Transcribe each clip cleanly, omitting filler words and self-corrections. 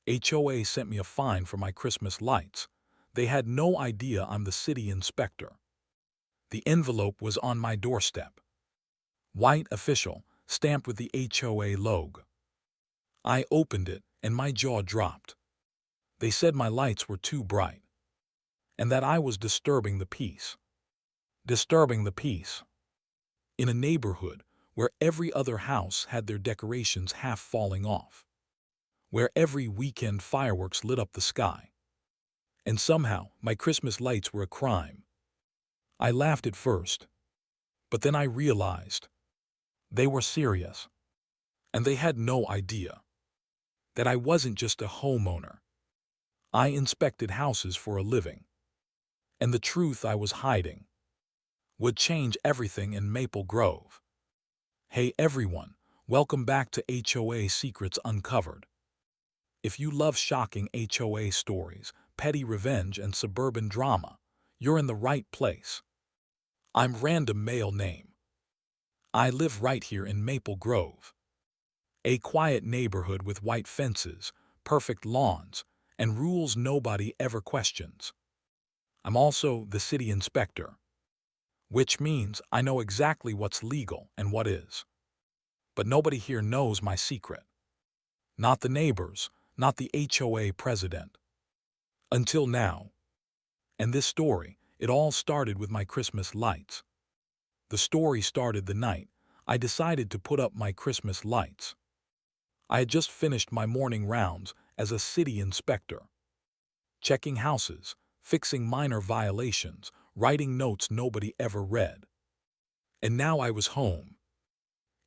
HOA sent me a fine for my Christmas lights. They had no idea I'm the city inspector. The envelope was on my doorstep. White official, stamped with the HOA logo. I opened it, and my jaw dropped. They said my lights were too bright, and that I was disturbing the peace. Disturbing the peace. In a neighborhood where every other house had their decorations half falling off. Where every weekend fireworks lit up the sky. And somehow, my Christmas lights were a crime. I laughed at first, but then I realized they were serious, and they had no idea that I wasn't just a homeowner. I inspected houses for a living, and the truth I was hiding would change everything in Maple Grove. Hey everyone, welcome back to HOA Secrets Uncovered. If you love shocking HOA stories, petty revenge, and suburban drama, you're in the right place. I'm Random Male Name. I live right here in Maple Grove. A quiet neighborhood with white fences, perfect lawns, and rules nobody ever questions. I'm also the city inspector, which means I know exactly what's legal and what is. But nobody here knows my secret. Not the neighbors, not the HOA president. Until now. And this story, it all started with my Christmas lights. The story started the night I decided to put up my Christmas lights. I had just finished my morning rounds as a city inspector. Checking houses, fixing minor violations, writing notes nobody ever read. And now I was home.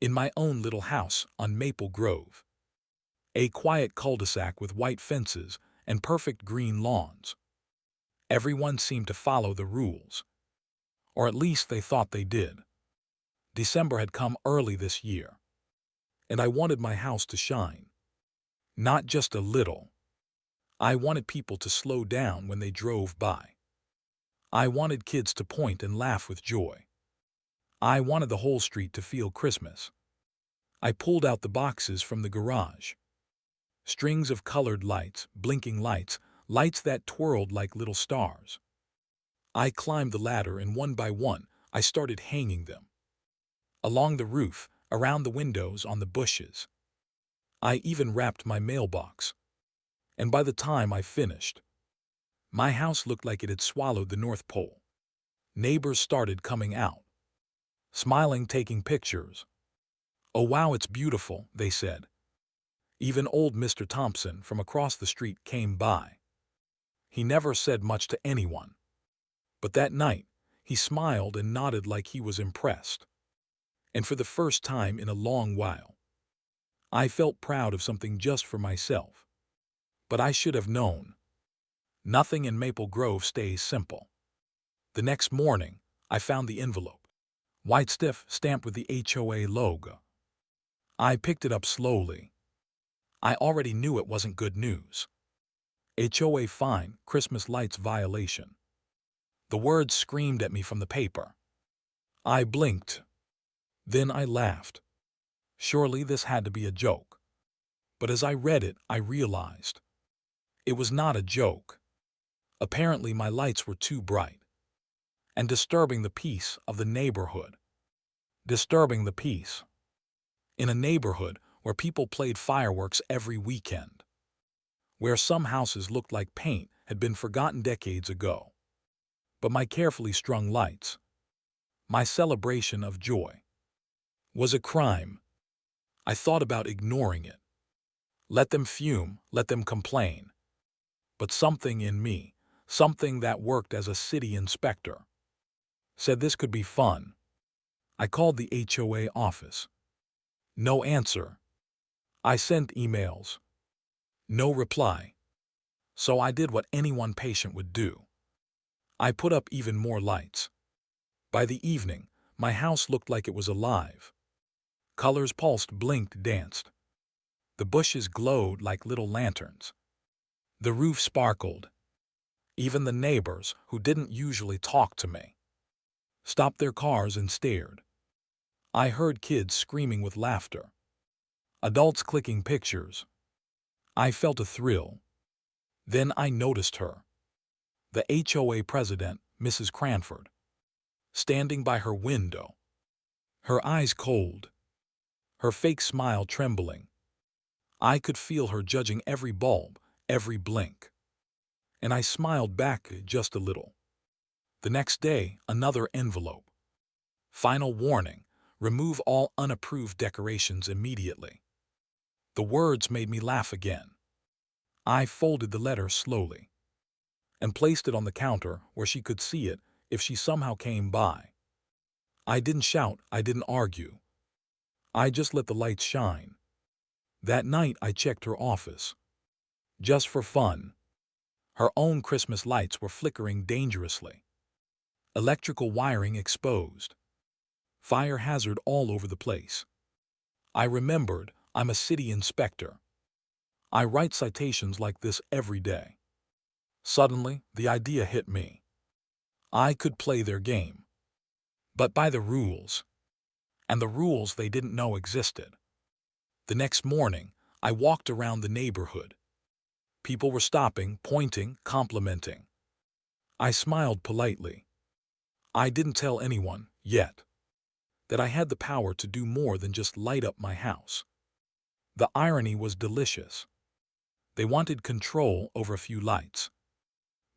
In my own little house on Maple Grove. A quiet cul-de-sac with white fences and perfect green lawns. Everyone seemed to follow the rules. Or at least they thought they did. December had come early this year. And I wanted my house to shine. Not just a little. I wanted people to slow down when they drove by. I wanted kids to point and laugh with joy. I wanted the whole street to feel Christmas. I pulled out the boxes from the garage. Strings of colored lights, blinking lights, lights that twirled like little stars. I climbed the ladder and one by one, I started hanging them. Along the roof, around the windows, on the bushes. I even wrapped my mailbox. And by the time I finished, my house looked like it had swallowed the North Pole. Neighbors started coming out. Smiling, taking pictures. "Oh wow, it's beautiful," they said. Even old Mr. Thompson from across the street came by. He never said much to anyone. But that night, he smiled and nodded like he was impressed. And for the first time in a long while, I felt proud of something just for myself. But I should have known. Nothing in Maple Grove stays simple. The next morning, I found the envelope. White stiff, stamped with the HOA logo. I picked it up slowly. I already knew it wasn't good news. HOA fine, Christmas lights violation. The words screamed at me from the paper. I blinked. Then I laughed. Surely this had to be a joke. But as I read it, I realized it was not a joke. Apparently my lights were too bright and disturbing the peace of the neighborhood. Disturbing the peace. In a neighborhood where people played fireworks every weekend. Where some houses looked like paint had been forgotten decades ago. But my carefully strung lights, my celebration of joy, was a crime. I thought about ignoring it. Let them fume, let them complain. But something in me, something that worked as a city inspector, said this could be fun. I called the HOA office. No answer. I sent emails. No reply. So I did what anyone patient would do. I put up even more lights. By the evening, my house looked like it was alive. Colors pulsed, blinked, danced. The bushes glowed like little lanterns. The roof sparkled. Even the neighbors, who didn't usually talk to me, stopped their cars and stared. I heard kids screaming with laughter. Adults clicking pictures. I felt a thrill. Then I noticed her, the HOA president, Mrs. Cranford, standing by her window, her eyes cold, her fake smile trembling. I could feel her judging every bulb, every blink. And I smiled back just a little. The next day, another envelope. Final warning: remove all unapproved decorations immediately. The words made me laugh again. I folded the letter slowly and placed it on the counter where she could see it if she somehow came by. I didn't shout, I didn't argue. I just let the lights shine. That night I checked her office. Just for fun. Her own Christmas lights were flickering dangerously. Electrical wiring exposed. Fire hazard all over the place. I remembered, I'm a city inspector. I write citations like this every day. Suddenly, the idea hit me. I could play their game, but by the rules. And the rules they didn't know existed. The next morning, I walked around the neighborhood. People were stopping, pointing, complimenting. I smiled politely. I didn't tell anyone, yet, that I had the power to do more than just light up my house. The irony was delicious. They wanted control over a few lights,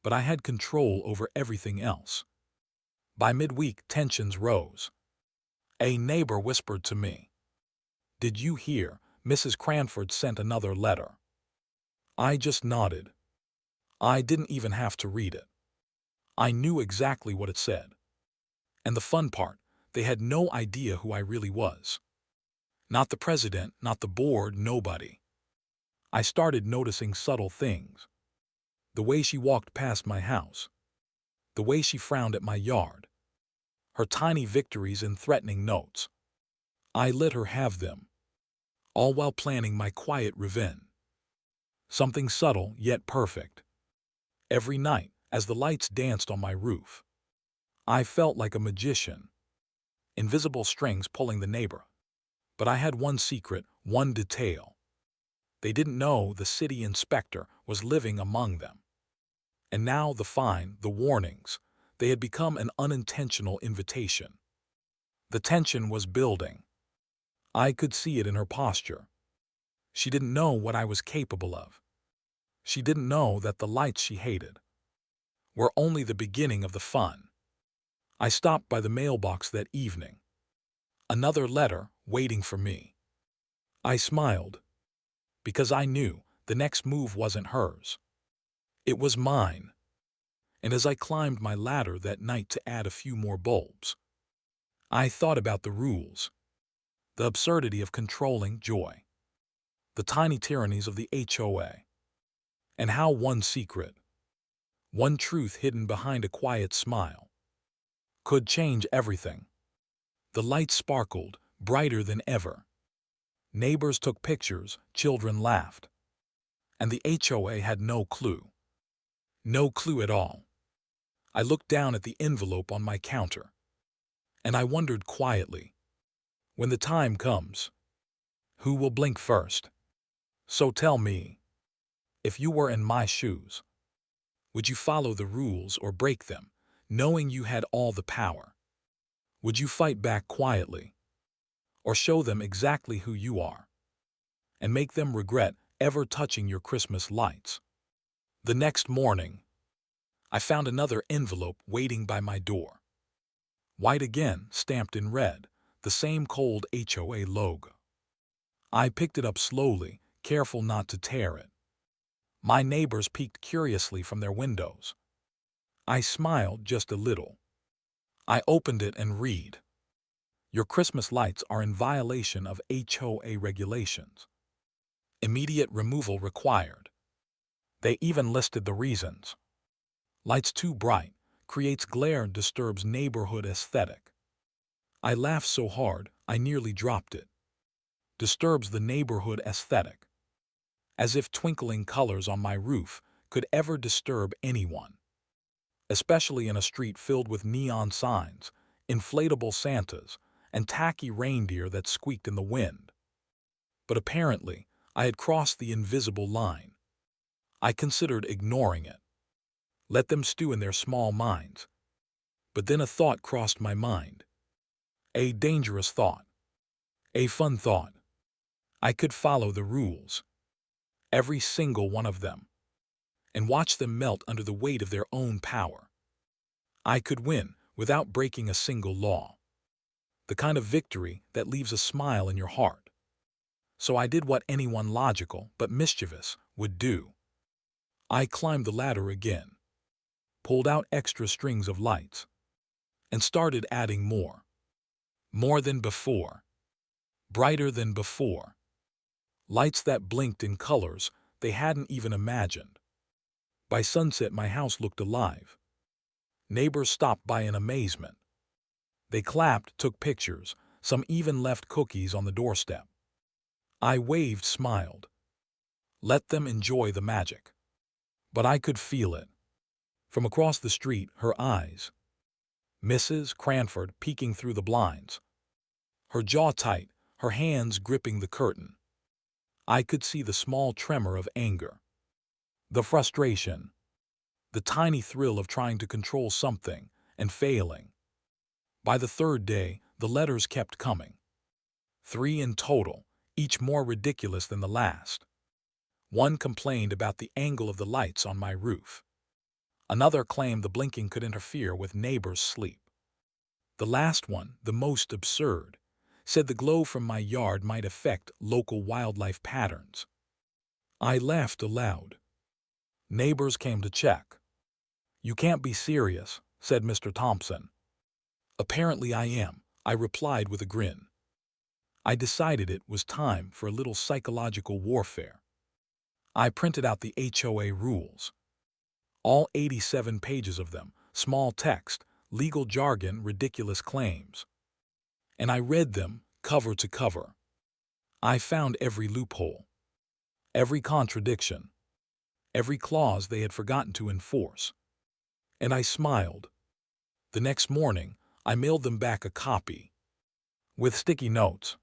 but I had control over everything else. By midweek, tensions rose. A neighbor whispered to me, "Did you hear? Mrs. Cranford sent another letter." I just nodded. I didn't even have to read it. I knew exactly what it said. And the fun part, they had no idea who I really was. Not the president, not the board, nobody. I started noticing subtle things. The way she walked past my house. The way she frowned at my yard. Her tiny victories and threatening notes. I let her have them, all while planning my quiet revenge. Something subtle yet perfect. Every night, as the lights danced on my roof, I felt like a magician. Invisible strings pulling the neighbor. But I had one secret, one detail. They didn't know the city inspector was living among them. And now the fine, the warnings, they had become an unintentional invitation. The tension was building. I could see it in her posture. She didn't know what I was capable of. She didn't know that the lights she hated were only the beginning of the fun. I stopped by the mailbox that evening. Another letter waiting for me. I smiled, because I knew the next move wasn't hers. It was mine. And as I climbed my ladder that night to add a few more bulbs, I thought about the rules, the absurdity of controlling joy, the tiny tyrannies of the HOA, and how one secret, one truth hidden behind a quiet smile, could change everything. The lights sparkled, brighter than ever. Neighbors took pictures, children laughed. And the HOA had no clue. No clue at all. I looked down at the envelope on my counter, and I wondered quietly, when the time comes, who will blink first? So tell me, if you were in my shoes, would you follow the rules or break them, knowing you had all the power? Would you fight back quietly, or show them exactly who you are, and make them regret ever touching your Christmas lights? The next morning, I found another envelope waiting by my door. White again, stamped in red, the same cold HOA logo. I picked it up slowly, careful not to tear it. My neighbors peeked curiously from their windows. I smiled just a little. I opened it and read, "Your Christmas lights are in violation of HOA regulations. Immediate removal required." They even listed the reasons. Lights too bright, creates glare, disturbs neighborhood aesthetic. I laughed so hard, I nearly dropped it. Disturbs the neighborhood aesthetic. As if twinkling colors on my roof could ever disturb anyone. Especially in a street filled with neon signs, inflatable Santas, and tacky reindeer that squeaked in the wind. But apparently, I had crossed the invisible line. I considered ignoring it. Let them stew in their small minds. But then a thought crossed my mind. A dangerous thought. A fun thought. I could follow the rules, every single one of them, and watch them melt under the weight of their own power. I could win without breaking a single law. The kind of victory that leaves a smile in your heart. So I did what anyone logical but mischievous would do. I climbed the ladder again, pulled out extra strings of lights, and started adding more. More than before. Brighter than before. Lights that blinked in colors they hadn't even imagined. By sunset, my house looked alive. Neighbors stopped by in amazement. They clapped, took pictures, some even left cookies on the doorstep. I waved, smiled. Let them enjoy the magic. But I could feel it. From across the street, her eyes. Mrs. Cranford peeking through the blinds. Her jaw tight, her hands gripping the curtain. I could see the small tremor of anger. The frustration. The tiny thrill of trying to control something and failing. By the third day, the letters kept coming. 3 in total, each more ridiculous than the last. One complained about the angle of the lights on my roof. Another claimed the blinking could interfere with neighbors' sleep. The last one, the most absurd, said the glow from my yard might affect local wildlife patterns. I laughed aloud. Neighbors came to check. "You can't be serious," said Mr. Thompson. "Apparently I am," I replied with a grin. I decided it was time for a little psychological warfare. I printed out the HOA rules. All 87 pages of them, small text, legal jargon, ridiculous claims. And I read them cover to cover. I found every loophole, every contradiction, every clause they had forgotten to enforce. And I smiled. The next morning, I mailed them back a copy, with sticky notes,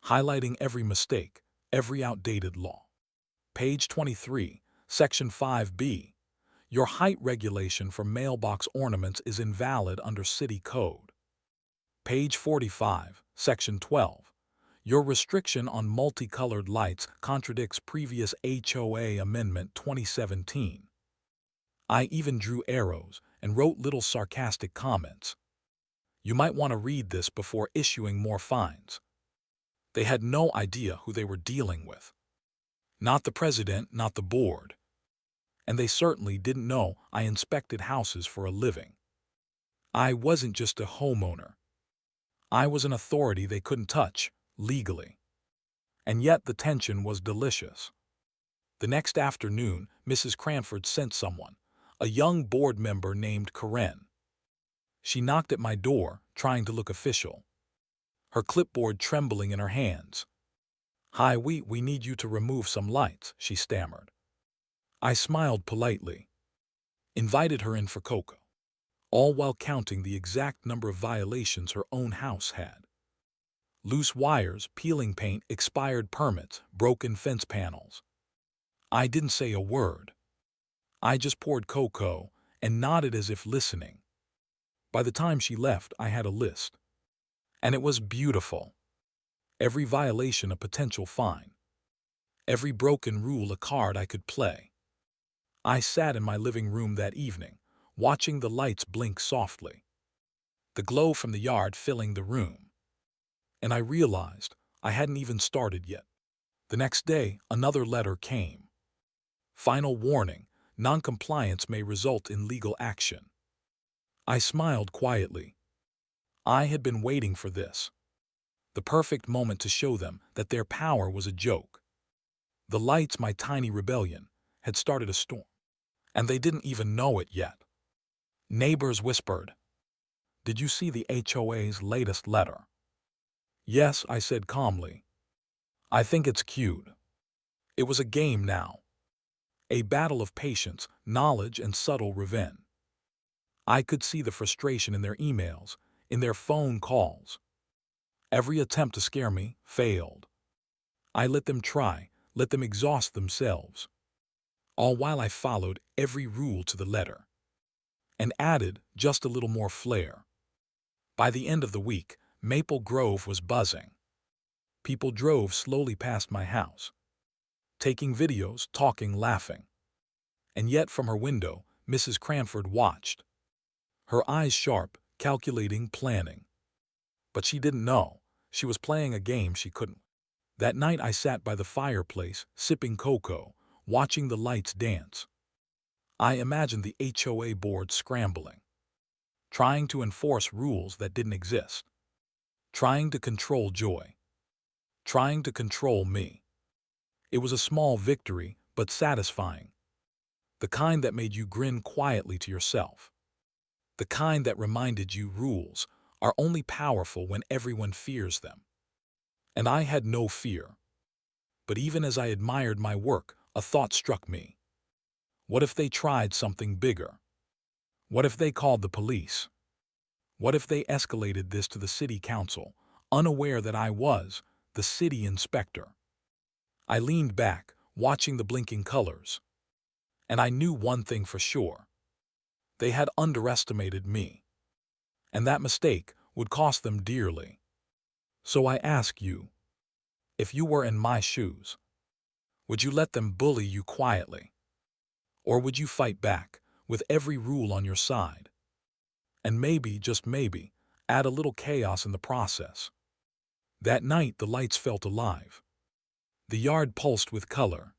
highlighting every mistake, every outdated law. Page 23, Section 5B. Your height regulation for mailbox ornaments is invalid under City Code. Page 45, Section 12. Your restriction on multicolored lights contradicts previous HOA Amendment 2017. I even drew arrows and wrote little sarcastic comments. You might want to read this before issuing more fines. They had no idea who they were dealing with. Not the president, not the board. And they certainly didn't know I inspected houses for a living. I wasn't just a homeowner. I was an authority they couldn't touch, legally. And yet the tension was delicious. The next afternoon, Mrs. Cranford sent someone, a young board member named Karen. She knocked at my door, trying to look official, her clipboard trembling in her hands. "Hi, we need you to remove some lights," she stammered. I smiled politely, invited her in for cocoa, all while counting the exact number of violations her own house had. Loose wires, peeling paint, expired permits, broken fence panels. I didn't say a word. I just poured cocoa and nodded as if listening. By the time she left, I had a list. And it was beautiful. Every violation a potential fine. Every broken rule a card I could play. I sat in my living room that evening, watching the lights blink softly, the glow from the yard filling the room. And I realized I hadn't even started yet. The next day, another letter came. Final warning, noncompliance may result in legal action. I smiled quietly. I had been waiting for this. The perfect moment to show them that their power was a joke. The lights, my tiny rebellion, had started a storm. And they didn't even know it yet. Neighbors whispered, "Did you see the HOA's latest letter?" "Yes," I said calmly. "I think it's cute." It was a game now. A battle of patience, knowledge, and subtle revenge. I could see the frustration in their emails, in their phone calls. Every attempt to scare me failed. I let them try, let them exhaust themselves, all while I followed every rule to the letter and added just a little more flair. By the end of the week, Maple Grove was buzzing. People drove slowly past my house, taking videos, talking, laughing. And yet from her window, Mrs. Cranford watched, her eyes sharp, calculating, planning. But she didn't know. She was playing a game she couldn't. That night I sat by the fireplace, sipping cocoa, watching the lights dance. I imagined the HOA board scrambling, trying to enforce rules that didn't exist, trying to control joy, trying to control me. It was a small victory, but satisfying. The kind that made you grin quietly to yourself. The kind that reminded you rules are only powerful when everyone fears them. And I had no fear. But even as I admired my work, a thought struck me. What if they tried something bigger? What if they called the police? What if they escalated this to the city council, unaware that I was the city inspector? I leaned back, watching the blinking colors. And I knew one thing for sure. They had underestimated me. And that mistake would cost them dearly. So I ask you, if you were in my shoes, would you let them bully you quietly? Or would you fight back, with every rule on your side? And maybe, just maybe, add a little chaos in the process. That night the lights felt alive. The yard pulsed with color.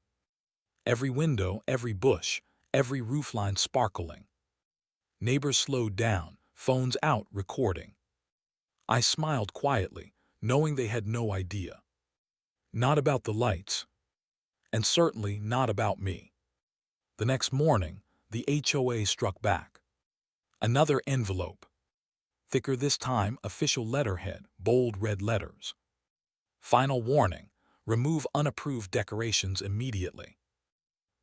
Every window, every bush, every roofline sparkling. Neighbors slowed down, phones out, recording. I smiled quietly, knowing they had no idea. Not about the lights, and certainly not about me. The next morning, the HOA struck back. Another envelope. Thicker this time, official letterhead, bold red letters. Final warning, remove unapproved decorations immediately.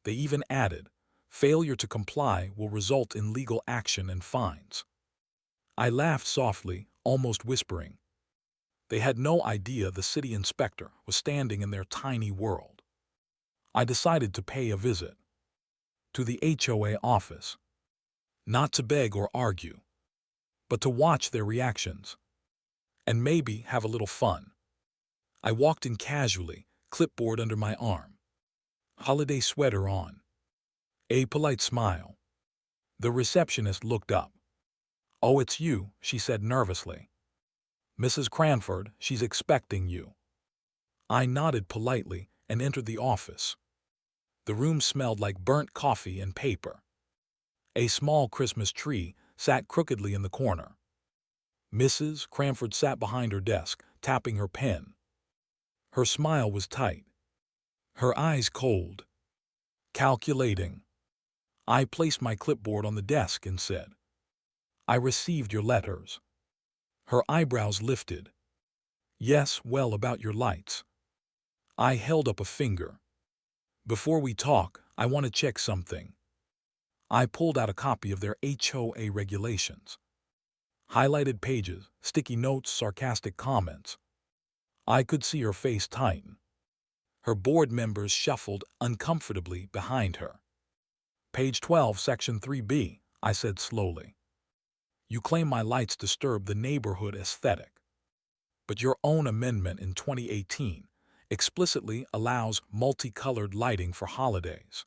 They even added, failure to comply will result in legal action and fines. I laughed softly, almost whispering. They had no idea the city inspector was standing in their tiny world. I decided to pay a visit to the HOA office, not to beg or argue, but to watch their reactions and maybe have a little fun. I walked in casually, clipboard under my arm, holiday sweater on, a polite smile. The receptionist looked up. "Oh, it's you," she said nervously. "Mrs. Cranford, she's expecting you." I nodded politely and entered the office. The room smelled like burnt coffee and paper. A small Christmas tree sat crookedly in the corner. Mrs. Cranford sat behind her desk, tapping her pen. Her smile was tight, her eyes cold, calculating. I placed my clipboard on the desk and said, "I received your letters." Her eyebrows lifted. "Yes, well, about your lights." I held up a finger. "Before we talk, I want to check something." I pulled out a copy of their HOA regulations. Highlighted pages, sticky notes, sarcastic comments. I could see her face tighten. Her board members shuffled uncomfortably behind her. "Page 12, Section 3B, I said slowly. "You claim my lights disturb the neighborhood aesthetic. But your own amendment in 2018 explicitly allows multicolored lighting for holidays."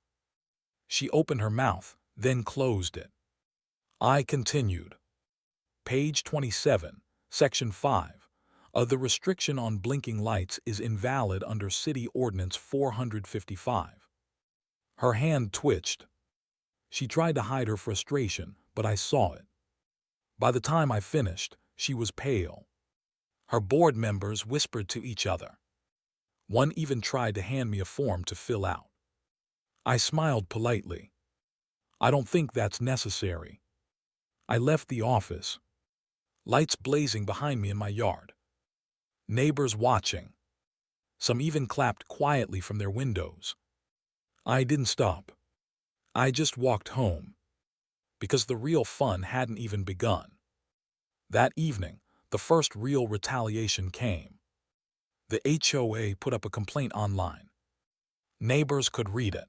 She opened her mouth, then closed it. I continued. "Page 27, Section 5. The restriction on blinking lights is invalid under City Ordinance 455. Her hand twitched. She tried to hide her frustration, but I saw it. By the time I finished, she was pale. Her board members whispered to each other. One even tried to hand me a form to fill out. I smiled politely. "I don't think that's necessary." I left the office. Lights blazing behind me in my yard. Neighbors watching. Some even clapped quietly from their windows. I didn't stop. I just walked home. Because the real fun hadn't even begun. That evening, the first real retaliation came. The HOA put up a complaint online. Neighbors could read it.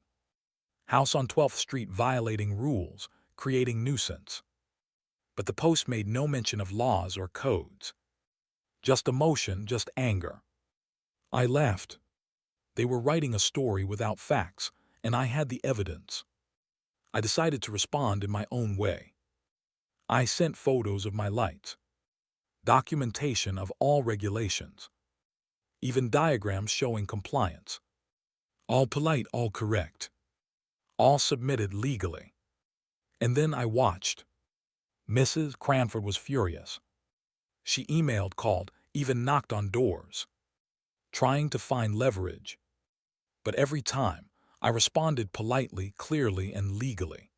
House on 12th Street violating rules, creating nuisance. But the post made no mention of laws or codes. Just emotion, just anger. I laughed. They were writing a story without facts, and I had the evidence. I decided to respond in my own way. I sent photos of my lights, documentation of all regulations, even diagrams showing compliance. All polite, all correct, all submitted legally. And then I watched. Mrs. Cranford was furious. She emailed, called, even knocked on doors, trying to find leverage. But every time, I responded politely, clearly, and legally.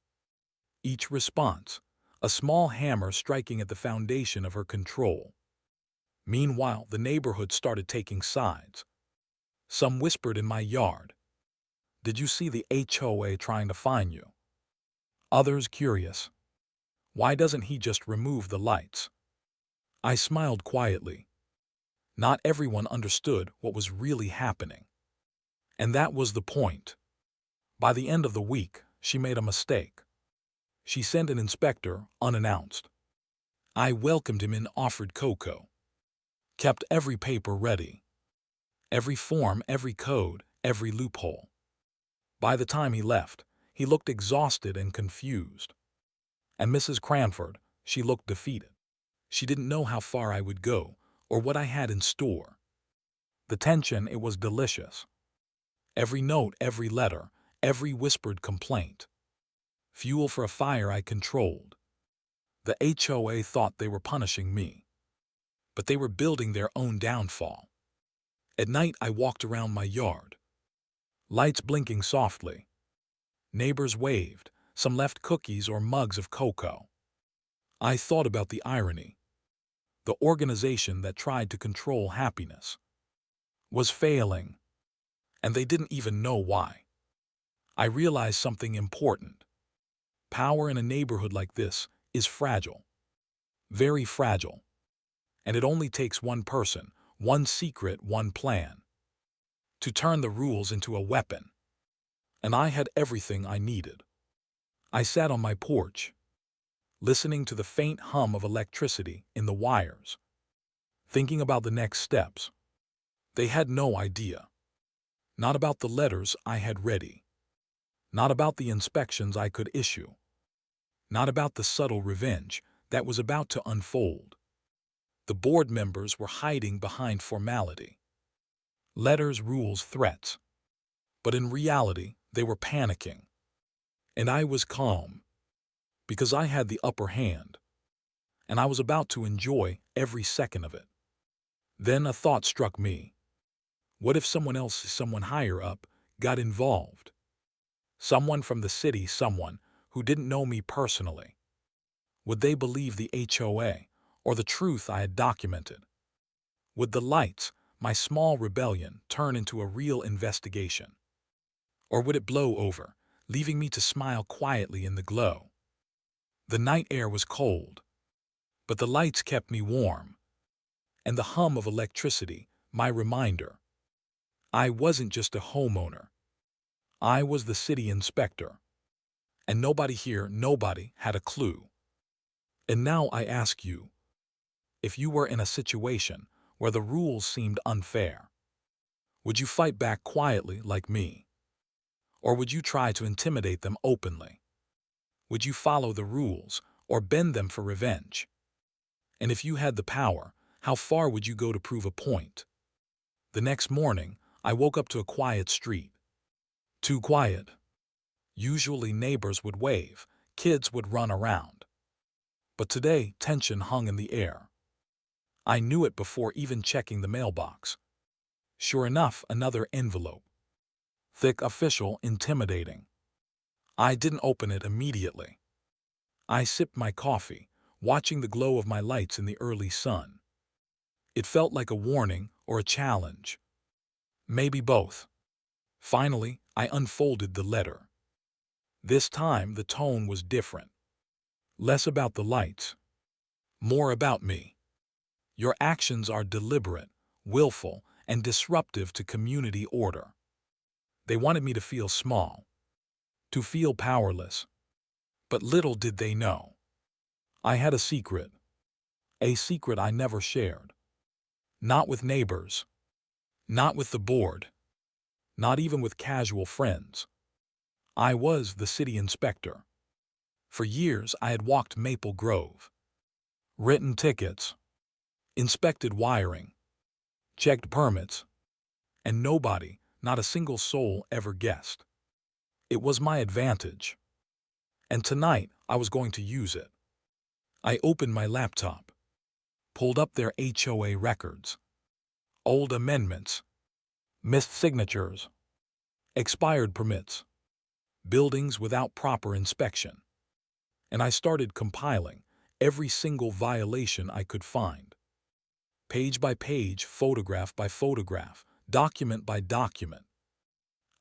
Each response, a small hammer striking at the foundation of her control. Meanwhile, the neighborhood started taking sides. Some whispered in my yard, "Did you see the HOA trying to fine you?" Others curious, "Why doesn't he just remove the lights?" I smiled quietly. Not everyone understood what was really happening. And that was the point. By the end of the week, she made a mistake. She sent an inspector unannounced. I welcomed him and offered cocoa. Kept every paper ready. Every form, every code, every loophole. By the time he left, he looked exhausted and confused. And Mrs. Cranford, she looked defeated. She didn't know how far I would go or what I had in store. The tension, it was delicious. Every note, every letter, every whispered complaint. Fuel for a fire I controlled. The HOA thought they were punishing me, but they were building their own downfall. At night, I walked around my yard. Lights blinking softly. Neighbors waved. Some left cookies or mugs of cocoa. I thought about the irony. The organization that tried to control happiness was failing, and they didn't even know why. I realized something important. Power in a neighborhood like this is fragile. Very fragile. And it only takes one person, one secret, one plan, to turn the rules into a weapon. And I had everything I needed. I sat on my porch, listening to the faint hum of electricity in the wires, thinking about the next steps. They had no idea. Not about the letters I had ready. Not about the inspections I could issue. Not about the subtle revenge that was about to unfold. The board members were hiding behind formality. Letters, rules, threats. But in reality, they were panicking. And I was calm, because I had the upper hand, and I was about to enjoy every second of it. Then a thought struck me. What if someone else, someone higher up, got involved? Someone from the city, someone who didn't know me personally. Would they believe the HOA or the truth I had documented? Would the lights, my small rebellion, turn into a real investigation? Or would it blow over, leaving me to smile quietly in the glow? The night air was cold, but the lights kept me warm. And the hum of electricity, my reminder. I wasn't just a homeowner. I was the city inspector. And nobody here, nobody had a clue. And now I ask you, if you were in a situation where the rules seemed unfair, would you fight back quietly like me? Or would you try to intimidate them openly? Would you follow the rules or bend them for revenge? And if you had the power, how far would you go to prove a point? The next morning, I woke up to a quiet street. Too quiet. Usually neighbors would wave, kids would run around. But today, tension hung in the air. I knew it before even checking the mailbox. Sure enough, another envelope. Thick, official, intimidating. I didn't open it immediately. I sipped my coffee, watching the glow of my lights in the early sun. It felt like a warning or a challenge. Maybe both. Finally, I unfolded the letter. This time, the tone was different. Less about the lights. More about me. Your actions are deliberate, willful, and disruptive to community order. They wanted me to feel small, to feel powerless. But little did they know, I had a secret I never shared. Not with neighbors, not with the board, not even with casual friends. I was the city inspector. For years I had walked Maple Grove, written tickets, inspected wiring, checked permits, and nobody, not a single soul, ever guessed. It was my advantage. And tonight I was going to use it. I opened my laptop, pulled up their HOA records, old amendments, missed signatures, expired permits, buildings without proper inspection. And I started compiling every single violation I could find. Page by page, photograph by photograph, document by document.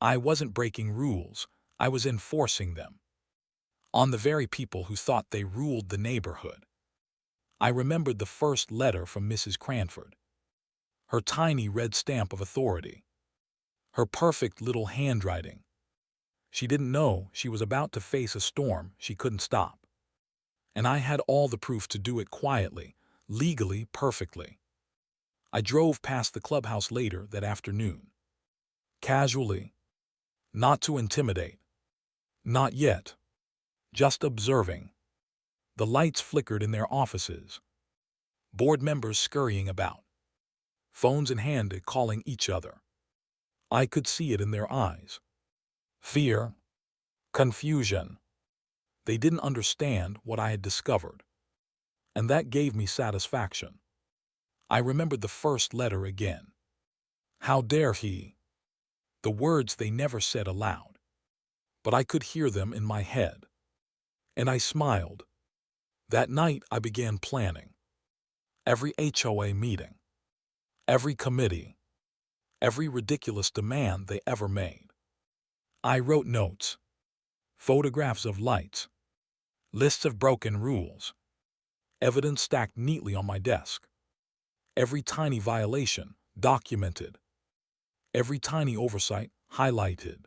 I wasn't breaking rules, I was enforcing them. On the very people who thought they ruled the neighborhood. I remembered the first letter from Mrs. Cranford. Her tiny red stamp of authority. Her perfect little handwriting. She didn't know she was about to face a storm she couldn't stop. And I had all the proof to do it quietly, legally, perfectly. I drove past the clubhouse later that afternoon. Casually. Not to intimidate. Not yet. Just observing. The lights flickered in their offices. Board members scurrying about. Phones in hand calling each other. I could see it in their eyes. Fear. Confusion. They didn't understand what I had discovered. And that gave me satisfaction. I remembered the first letter again. How dare he? The words they never said aloud. But I could hear them in my head. And I smiled. That night I began planning. Every HOA meeting. Every committee. Every ridiculous demand they ever made. I wrote notes. Photographs of lights. Lists of broken rules. Evidence stacked neatly on my desk. Every tiny violation documented. Every tiny oversight highlighted.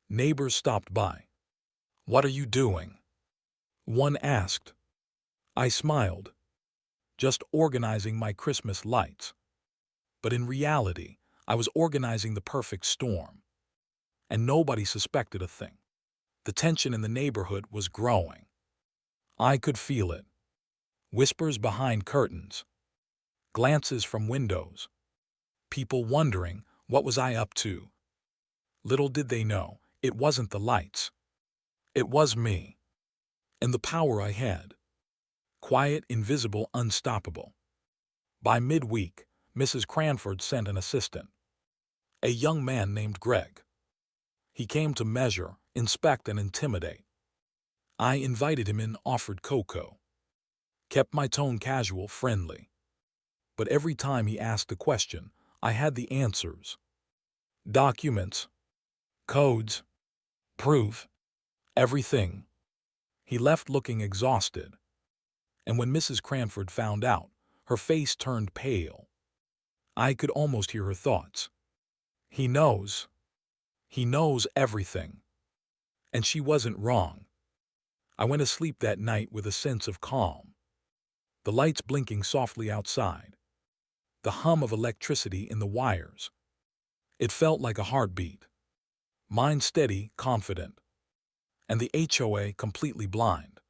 Neighbors stopped by. "What are you doing?" one asked. I smiled. Just organizing my Christmas lights. But in reality, I was organizing the perfect storm. And nobody suspected a thing. The tension in the neighborhood was growing. I could feel it. Whispers behind curtains. Glances from windows. People wondering, what was I up to? Little did they know, it wasn't the lights. It was me. And the power I had. Quiet, invisible, unstoppable. By midweek, Mrs. Cranford sent an assistant. A young man named Greg. He came to measure, inspect, and intimidate. I invited him in, offered cocoa. Kept my tone casual, friendly. But every time he asked a question, I had the answers. Documents. Codes. Proof. Everything. He left looking exhausted. And when Mrs. Cranford found out, her face turned pale. I could almost hear her thoughts. He knows. He knows everything. And she wasn't wrong. I went to sleep that night with a sense of calm. The lights blinking softly outside. The hum of electricity in the wires. It felt like a heartbeat. Mine steady, confident. And the HOA completely blind.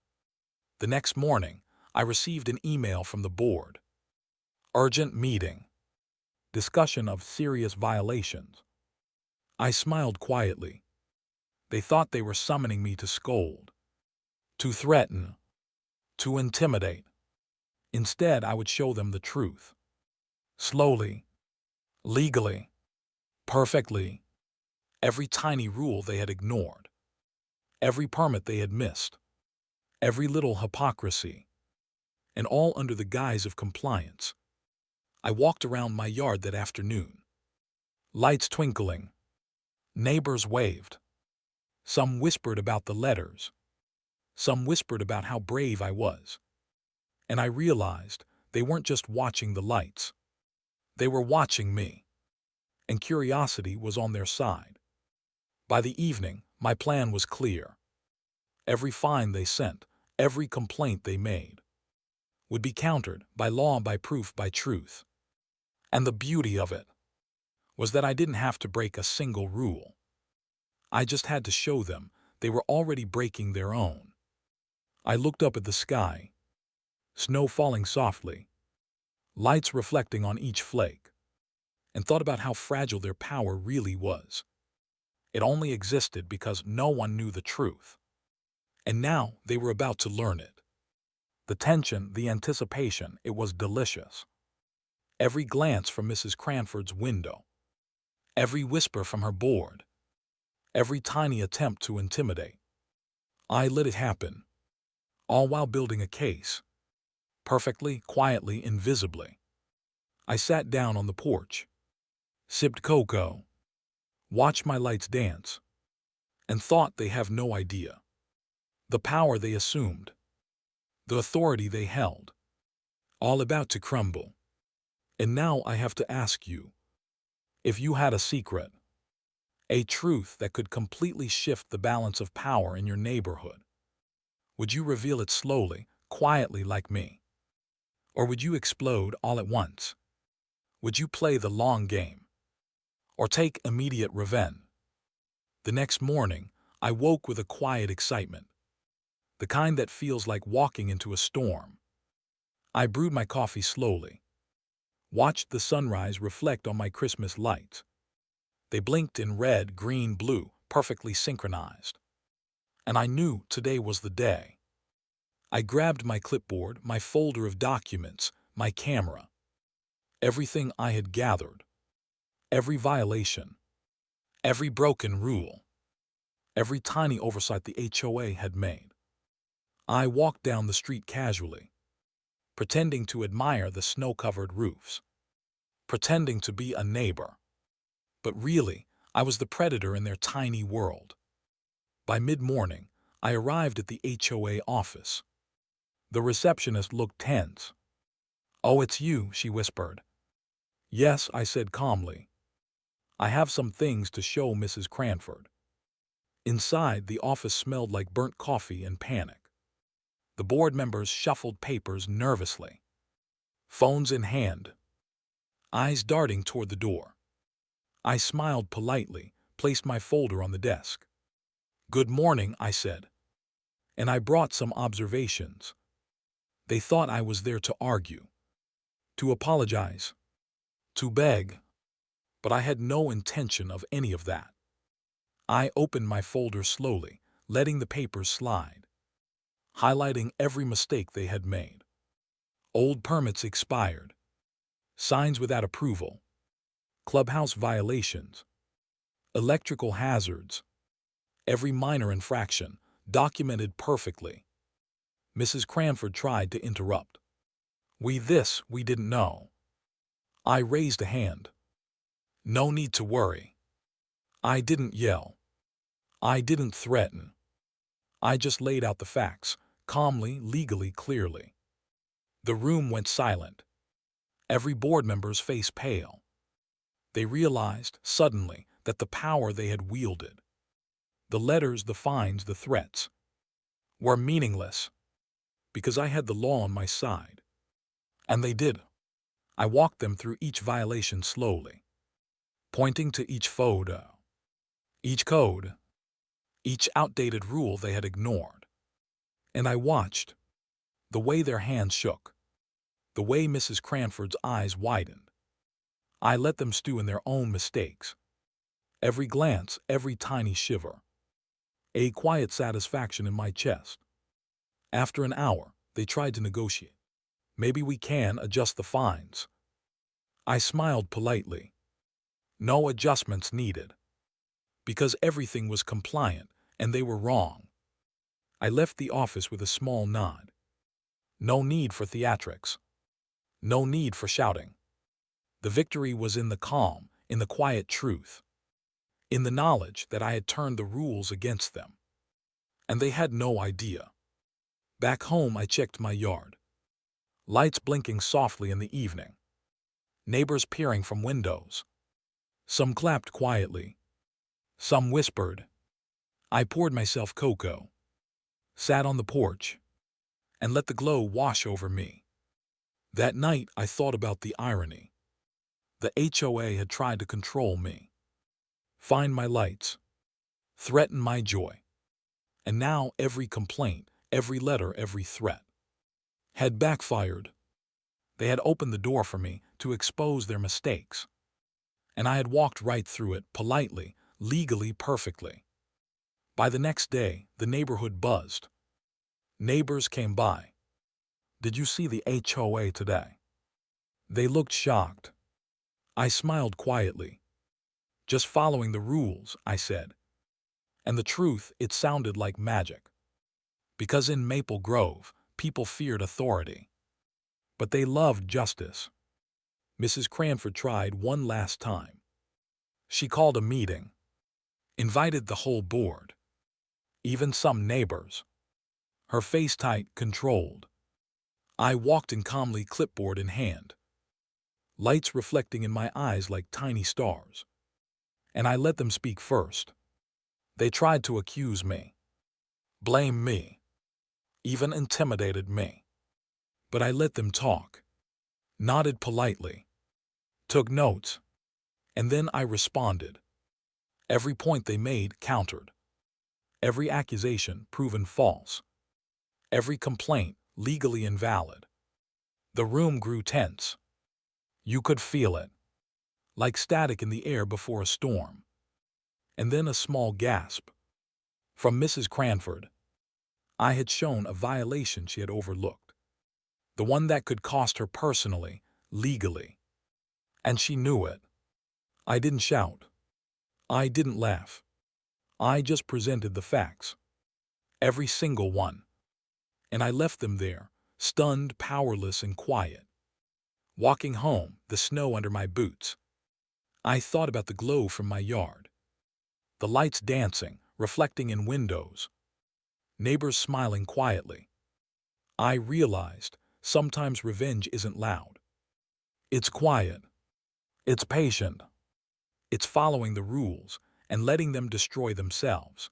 The next morning, I received an email from the board. Urgent meeting. Discussion of serious violations. I smiled quietly. They thought they were summoning me to scold, to threaten, to intimidate. Instead, I would show them the truth. Slowly, legally, perfectly. Every tiny rule they had ignored. Every permit they had missed. Every little hypocrisy. And all under the guise of compliance. I walked around my yard that afternoon. Lights twinkling. Neighbors waved. Some whispered about the letters. Some whispered about how brave I was. And I realized they weren't just watching the lights. They were watching me. And curiosity was on their side. By the evening, my plan was clear. Every fine they sent, every complaint they made, would be countered by law, by proof, by truth. And the beauty of it was that I didn't have to break a single rule. I just had to show them they were already breaking their own. I looked up at the sky, snow falling softly, lights reflecting on each flake, and thought about how fragile their power really was. It only existed because no one knew the truth. And now they were about to learn it. The tension, the anticipation, it was delicious. Every glance from Mrs. Cranford's window, every whisper from her board, every tiny attempt to intimidate. I let it happen, all while building a case, perfectly, quietly, invisibly. I sat down on the porch, sipped cocoa, watched my lights dance, and thought they have no idea. The power they assumed, the authority they held, all about to crumble. And now I have to ask you, if you had a secret, a truth that could completely shift the balance of power in your neighborhood, would you reveal it slowly, quietly like me? Or would you explode all at once? Would you play the long game? Or take immediate revenge? The next morning, I woke with a quiet excitement, the kind that feels like walking into a storm. I brewed my coffee slowly, watched the sunrise reflect on my Christmas lights. They blinked in red, green, blue, perfectly synchronized. And I knew today was the day. I grabbed my clipboard, my folder of documents, my camera. Everything I had gathered, every violation, every broken rule, every tiny oversight the HOA had made. I walked down the street casually, pretending to admire the snow-covered roofs, pretending to be a neighbor. But really, I was the predator in their tiny world. By mid-morning, I arrived at the HOA office. The receptionist looked tense. "Oh, it's you," she whispered. "Yes," I said calmly. "I have some things to show Mrs. Cranford." Inside, the office smelled like burnt coffee and panic. The board members shuffled papers nervously, phones in hand, eyes darting toward the door. I smiled politely, placed my folder on the desk. "Good morning," I said. And I brought some observations. They thought I was there to argue, to apologize, to beg, but I had no intention of any of that. I opened my folder slowly, letting the papers slide, highlighting every mistake they had made. Old permits expired, signs without approval, clubhouse violations, electrical hazards, every minor infraction documented perfectly. Mrs. Cranford tried to interrupt. We didn't know." I raised a hand. "No need to worry." I didn't yell. I didn't threaten. I just laid out the facts, calmly, legally, clearly. The room went silent. Every board member's face pale. They realized, suddenly, that the power they had wielded, the letters, the fines, the threats, were meaningless, because I had the law on my side. And they did. I walked them through each violation slowly, pointing to each photo, each code, each outdated rule they had ignored. And I watched the way their hands shook, the way Mrs. Cranford's eyes widened. I let them stew in their own mistakes. Every glance, every tiny shiver, a quiet satisfaction in my chest. After an hour, they tried to negotiate. "Maybe we can adjust the fines." I smiled politely. No adjustments needed, because everything was compliant and they were wrong. I left the office with a small nod. No need for theatrics. No need for shouting. The victory was in the calm, in the quiet truth, in the knowledge that I had turned the rules against them. And they had no idea. Back home, I checked my yard. Lights blinking softly in the evening. Neighbors peering from windows. Some clapped quietly. Some whispered. I poured myself cocoa, sat on the porch, and let the glow wash over me. That night, I thought about the irony. The HOA had tried to control me, find my lights, threaten my joy. And now every complaint, every letter, every threat had backfired. They had opened the door for me to expose their mistakes. And I had walked right through it, politely, legally, perfectly. By the next day, the neighborhood buzzed. Neighbors came by. "Did you see the HOA today?" They looked shocked. I smiled quietly. "Just following the rules," I said. And the truth, it sounded like magic. Because in Maple Grove, people feared authority. But they loved justice. Mrs. Cranford tried one last time. She called a meeting, invited the whole board, even some neighbors. Her face tight, controlled. I walked in calmly, clipboard in hand, lights reflecting in my eyes like tiny stars. And I let them speak first. They tried to accuse me, blame me, even intimidated me. But I let them talk, nodded politely, took notes, and then I responded. Every point they made countered. Every accusation proven false. Every complaint legally invalid. The room grew tense. You could feel it, like static in the air before a storm. And then a small gasp from Mrs. Cranford. I had shown a violation she had overlooked, the one that could cost her personally, legally. And she knew it. I didn't shout. I didn't laugh. I just presented the facts. Every single one. And I left them there, stunned, powerless, and quiet. Walking home, the snow under my boots. I thought about the glow from my yard. The lights dancing, reflecting in windows. Neighbors smiling quietly. I realized sometimes revenge isn't loud. It's quiet. It's patient. It's following the rules and letting them destroy themselves.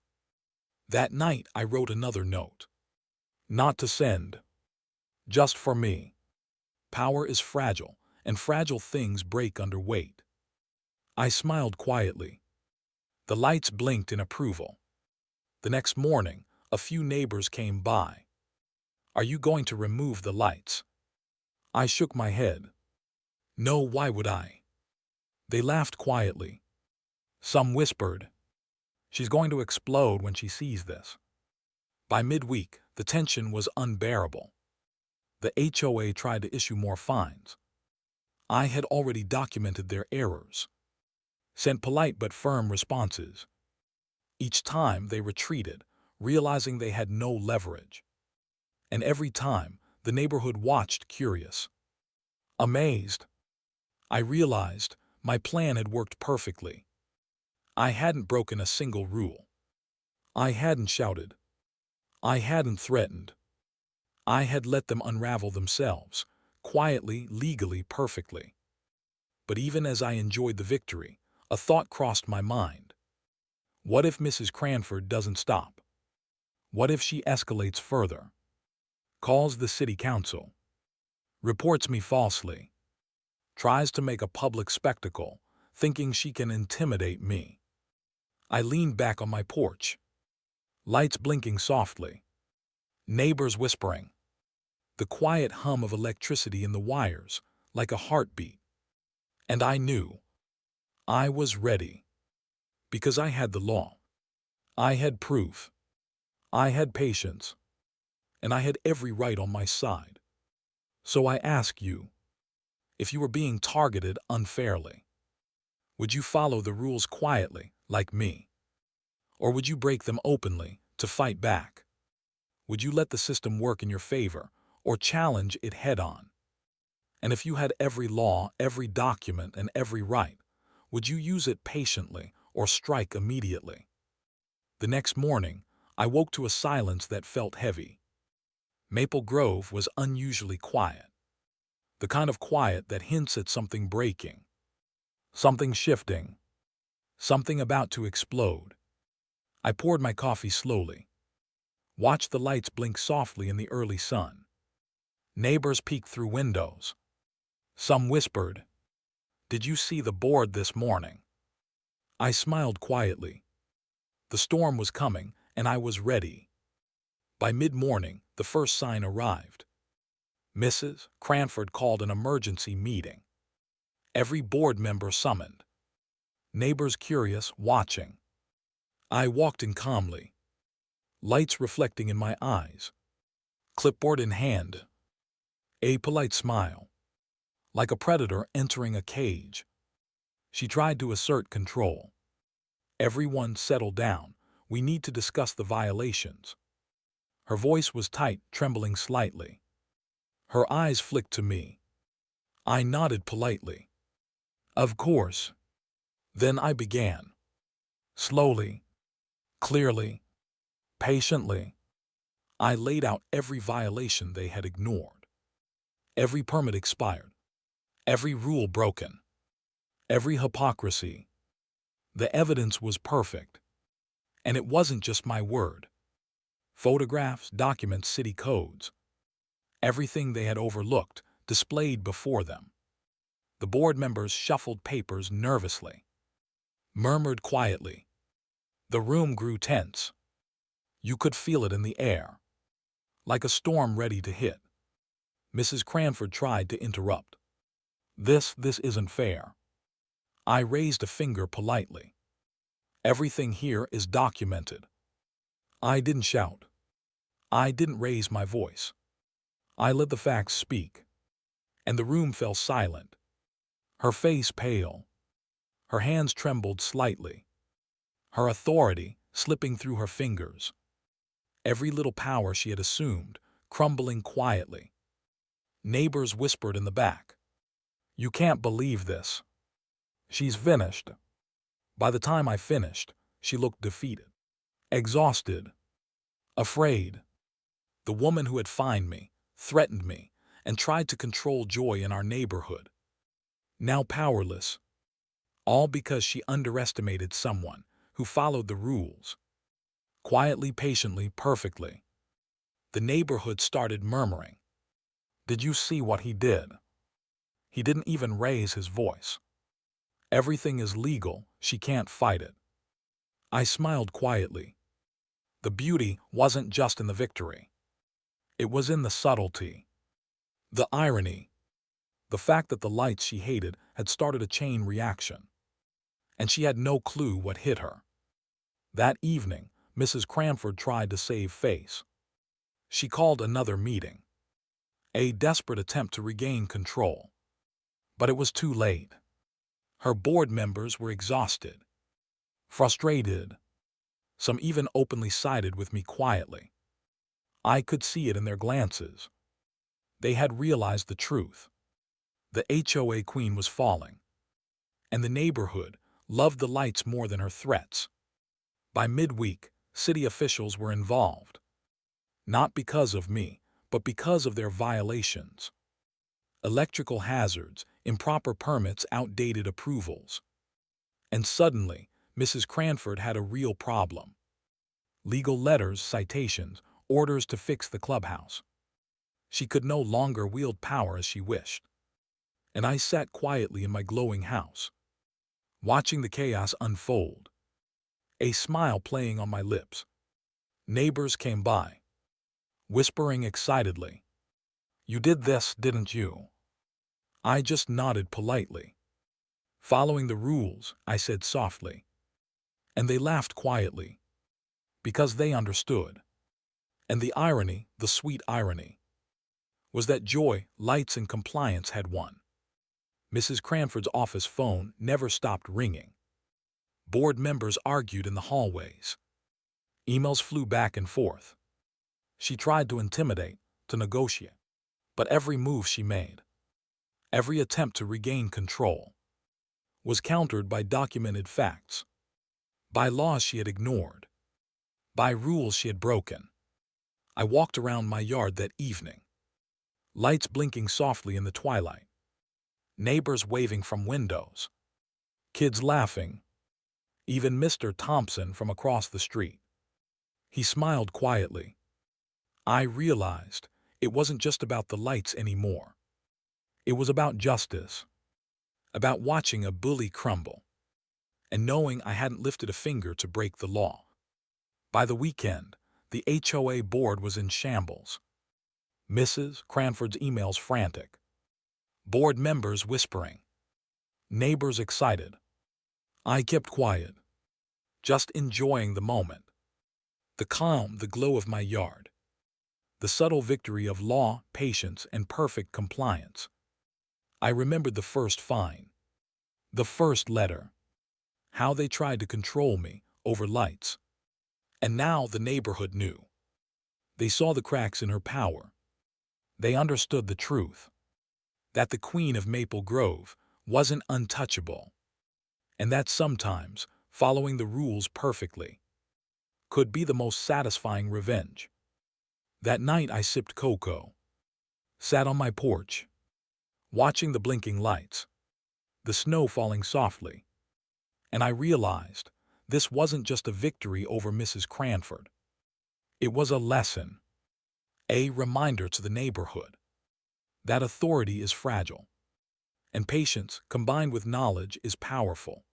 That night, I wrote another note. Not to send. Just for me. Power is fragile, and fragile things break under weight. I smiled quietly. The lights blinked in approval. The next morning, a few neighbors came by. "Are you going to remove the lights?" I shook my head. "No, why would I?" They laughed quietly. Some whispered, "She's going to explode when she sees this." By midweek, the tension was unbearable. The HOA tried to issue more fines. I had already documented their errors, sent polite but firm responses. Each time they retreated, realizing they had no leverage. And every time, the neighborhood watched, curious, amazed. I realized my plan had worked perfectly. I hadn't broken a single rule. I hadn't shouted. I hadn't threatened. I had let them unravel themselves, quietly, legally, perfectly. But even as I enjoyed the victory, a thought crossed my mind. What if Mrs. Cranford doesn't stop? What if she escalates further? Calls the city council, reports me falsely, tries to make a public spectacle, thinking she can intimidate me. I leaned back on my porch, lights blinking softly, neighbors whispering, the quiet hum of electricity in the wires, like a heartbeat. And I knew. I was ready. Because I had the law. I had proof. I had patience. And I had every right on my side. So I ask you, if you were being targeted unfairly, would you follow the rules quietly, like me? Or would you break them openly to fight back? Would you let the system work in your favor or challenge it head-on? And if you had every law, every document, and every right, would you use it patiently or strike immediately? The next morning, I woke to a silence that felt heavy. Maple Grove was unusually quiet. The kind of quiet that hints at something breaking, something shifting, something about to explode. I poured my coffee slowly, watched the lights blink softly in the early sun. Neighbors peeked through windows. Some whispered, "Did you see the board this morning?" I smiled quietly. The storm was coming, and I was ready. By mid-morning, the first sign arrived. Mrs. Cranford called an emergency meeting. Every board member summoned. Neighbors curious, watching. I walked in calmly, lights reflecting in my eyes, clipboard in hand, a polite smile, like a predator entering a cage. She tried to assert control. "Everyone settle down. We need to discuss the violations." Her voice was tight, trembling slightly. Her eyes flicked to me. I nodded politely. "Of course." Then I began. Slowly, clearly, patiently, I laid out every violation they had ignored. Every permit expired. Every rule broken. Every hypocrisy. The evidence was perfect. And it wasn't just my word. Photographs, documents, city codes. Everything they had overlooked, displayed before them. The board members shuffled papers nervously, murmured quietly. The room grew tense. You could feel it in the air, like a storm ready to hit. Mrs. Cranford tried to interrupt. This isn't fair." I raised a finger politely. "Everything here is documented." I didn't shout. I didn't raise my voice. I let the facts speak. And the room fell silent. Her face pale. Her hands trembled slightly. Her authority slipping through her fingers. Every little power she had assumed, crumbling quietly. Neighbors whispered in the back, "You can't believe this. She's finished." By the time I finished, she looked defeated, exhausted, afraid. The woman who had fined me, threatened me, and tried to control joy in our neighborhood. Now powerless. All because she underestimated someone who followed the rules. Quietly, patiently, perfectly. The neighborhood started murmuring. "Did you see what he did? He didn't even raise his voice. Everything is legal, she can't fight it." I smiled quietly. The beauty wasn't just in the victory. It was in the subtlety, the irony, the fact that the lights she hated had started a chain reaction. And she had no clue what hit her. That evening, Mrs. Cranford tried to save face. She called another meeting. A desperate attempt to regain control. But it was too late. Her board members were exhausted, frustrated. Some even openly sided with me quietly. I could see it in their glances. They had realized the truth. The HOA queen was falling. And the neighborhood loved the lights more than her threats. By midweek, city officials were involved. Not because of me, but because of their violations. Electrical hazards, improper permits, outdated approvals. And suddenly, Mrs. Cranford had a real problem. Legal letters, citations, orders to fix the clubhouse. She could no longer wield power as she wished. And I sat quietly in my glowing house, watching the chaos unfold, a smile playing on my lips. Neighbors came by, whispering excitedly, "You did this, didn't you?" I just nodded politely. "Following the rules," I said softly. And they laughed quietly, because they understood. And the irony, the sweet irony, was that joy, lights, and compliance had won. Mrs. Cranford's office phone never stopped ringing. Board members argued in the hallways. Emails flew back and forth. She tried to intimidate, to negotiate. But every move she made, every attempt to regain control, was countered by documented facts, by laws she had ignored, by rules she had broken. I walked around my yard that evening, lights blinking softly in the twilight, neighbors waving from windows, kids laughing, even Mr. Thompson from across the street. He smiled quietly. I realized it wasn't just about the lights anymore. It was about justice, about watching a bully crumble, and knowing I hadn't lifted a finger to break the law. By the weekend, the HOA board was in shambles. Mrs. Cranford's emails frantic, board members whispering, neighbors excited. I kept quiet, just enjoying the moment. The calm, the glow of my yard, the subtle victory of law, patience, and perfect compliance. I remembered the first fine, the first letter, how they tried to control me over lights. And now the neighborhood knew. They saw the cracks in her power. They understood the truth, that the Queen of Maple Grove wasn't untouchable, and that sometimes following the rules perfectly could be the most satisfying revenge. That night I sipped cocoa, sat on my porch, watching the blinking lights, the snow falling softly, and I realized this wasn't just a victory over Mrs. Cranford. It was a lesson, a reminder to the neighborhood that authority is fragile, and patience combined with knowledge is powerful.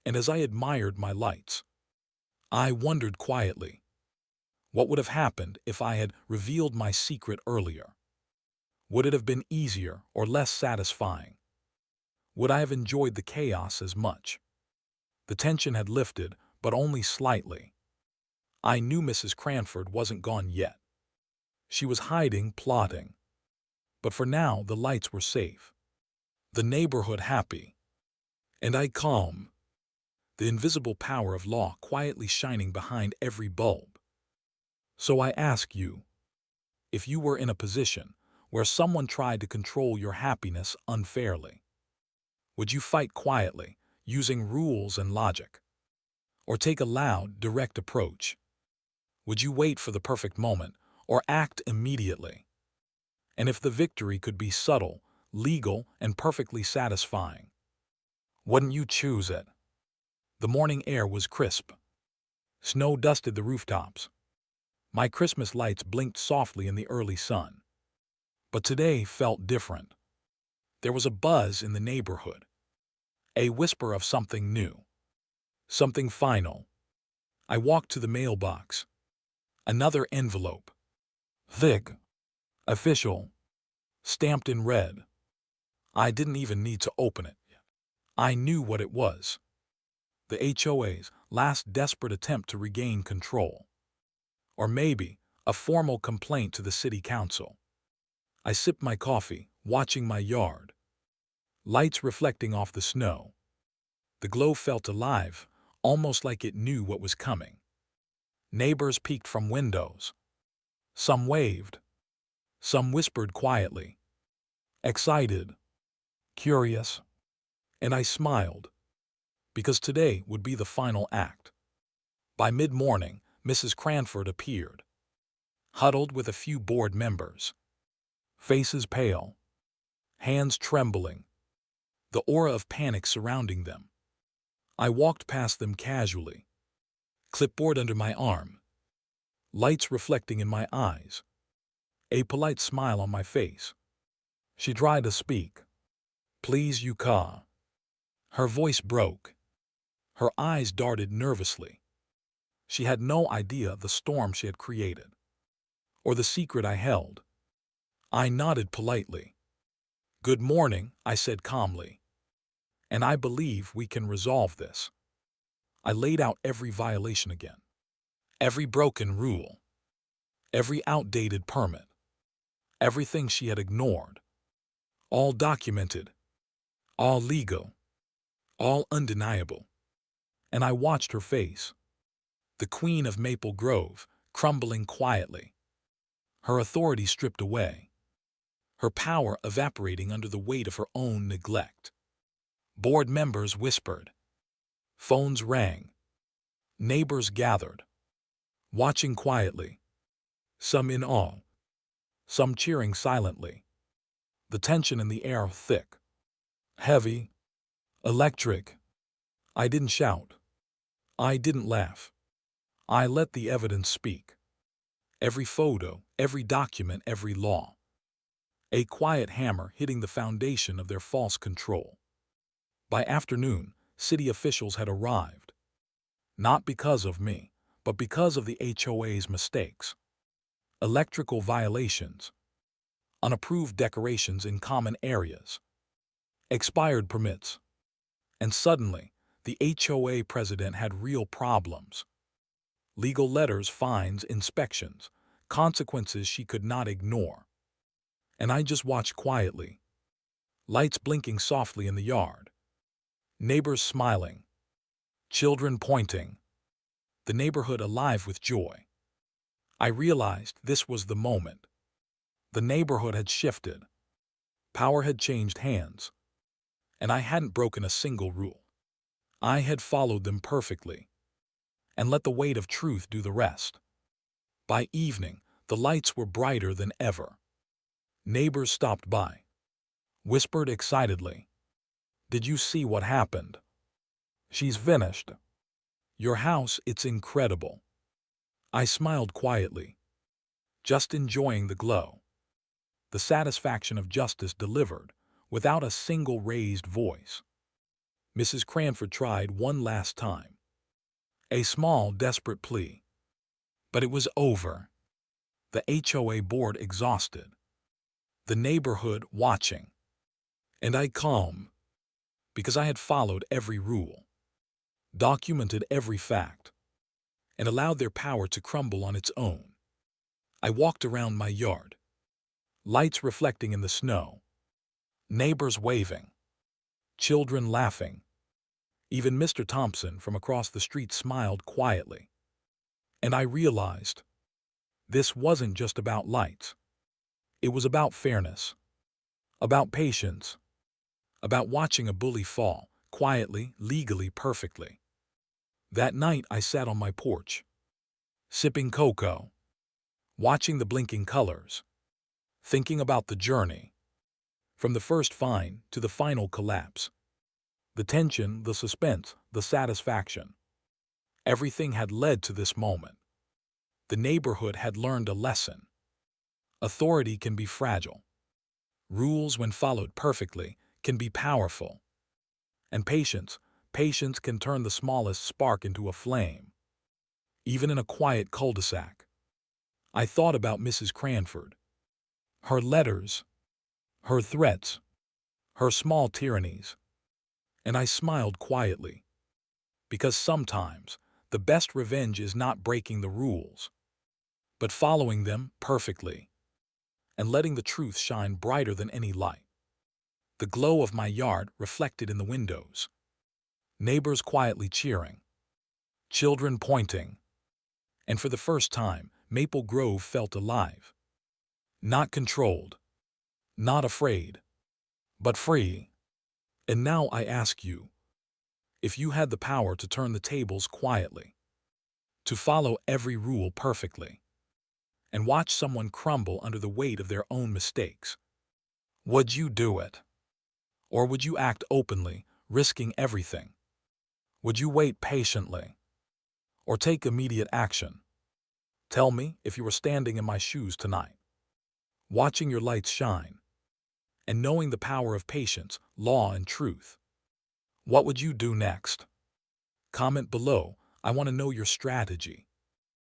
And as I admired my lights, I wondered quietly, what would have happened if I had revealed my secret earlier? Would it have been easier or less satisfying? Would I have enjoyed the chaos as much? The tension had lifted, but only slightly. I knew Mrs. Cranford wasn't gone yet. She was hiding, plotting. But for now, the lights were safe, the neighborhood happy, and I calm, the invisible power of law quietly shining behind every bulb. So I ask you, if you were in a position where someone tried to control your happiness unfairly, would you fight quietly, using rules and logic? Or take a loud, direct approach? Would you wait for the perfect moment, or act immediately? And if the victory could be subtle, legal, and perfectly satisfying, wouldn't you choose it? The morning air was crisp. Snow dusted the rooftops. My Christmas lights blinked softly in the early sun. But today felt different. There was a buzz in the neighborhood, a whisper of something new, something final. I walked to the mailbox. Another envelope. Thick, official, stamped in red. I didn't even need to open it. I knew what it was. The HOA's last desperate attempt to regain control. Or maybe a formal complaint to the city council. I sipped my coffee, watching my yard. Lights reflecting off the snow. The glow felt alive, almost like it knew what was coming. Neighbors peeked from windows. Some waved. Some whispered quietly. Excited. Curious. And I smiled, because today would be the final act. By mid-morning, Mrs. Cranford appeared, huddled with a few board members. Faces pale, hands trembling, the aura of panic surrounding them. I walked past them casually, clipboard under my arm, lights reflecting in my eyes, a polite smile on my face. She tried to speak. Please, you ca. Her voice broke. Her eyes darted nervously. She had no idea the storm she had created, or the secret I held. I nodded politely. Good morning, I said calmly. And I believe we can resolve this. I laid out every violation again. Every broken rule. Every outdated permit. Everything she had ignored. All documented. All legal. All undeniable. And I watched her face. The Queen of Maple Grove, crumbling quietly. Her authority stripped away. Her power evaporating under the weight of her own neglect. Board members whispered. Phones rang. Neighbors gathered, watching quietly, some in awe, some cheering silently. The tension in the air thick, heavy, electric. I didn't shout. I didn't laugh. I let the evidence speak. Every photo, every document, every law. A quiet hammer hitting the foundation of their false control. By afternoon, city officials had arrived. Not because of me, but because of the HOA's mistakes. Electrical violations. Unapproved decorations in common areas. Expired permits. And suddenly, the HOA president had real problems. Legal letters, fines, inspections, consequences she could not ignore. And I just watched quietly. Lights blinking softly in the yard. Neighbors smiling. Children pointing. The neighborhood alive with joy. I realized this was the moment. The neighborhood had shifted. Power had changed hands. And I hadn't broken a single rule. I had followed them perfectly. And let the weight of truth do the rest. By evening, the lights were brighter than ever. Neighbors stopped by. Whispered excitedly. "Did you see what happened? She's finished. Your house, it's incredible." I smiled quietly, just enjoying the glow. The satisfaction of justice delivered, without a single raised voice. Mrs. Cranford tried one last time. A small, desperate plea. But it was over. The HOA board exhausted. The neighborhood watching. And I calm, because I had followed every rule, documented every fact, and allowed their power to crumble on its own. I walked around my yard. Lights reflecting in the snow. Neighbors waving. Children laughing. Even Mr. Thompson from across the street smiled quietly. And I realized this wasn't just about lights. It was about fairness, about patience, about watching a bully fall, quietly, legally, perfectly. That night I sat on my porch, sipping cocoa, watching the blinking colors, thinking about the journey, from the first fine to the final collapse. The tension, the suspense, the satisfaction. Everything had led to this moment. The neighborhood had learned a lesson. Authority can be fragile. Rules, when followed perfectly, can be powerful. And patience can turn the smallest spark into a flame. Even in a quiet cul-de-sac. I thought about Mrs. Cranford. Her letters, her threats, her small tyrannies. And I smiled quietly. Because sometimes, the best revenge is not breaking the rules, but following them perfectly, and letting the truth shine brighter than any light. The glow of my yard reflected in the windows. Neighbors quietly cheering. Children pointing. And for the first time, Maple Grove felt alive. Not controlled. Not afraid. But free. And now I ask you, if you had the power to turn the tables quietly, to follow every rule perfectly, and watch someone crumble under the weight of their own mistakes, would you do it? Or would you act openly, risking everything? Would you wait patiently? Or take immediate action? Tell me if you were standing in my shoes tonight, watching your lights shine, and knowing the power of patience, law, and truth. What would you do next? Comment below. I want to know your strategy.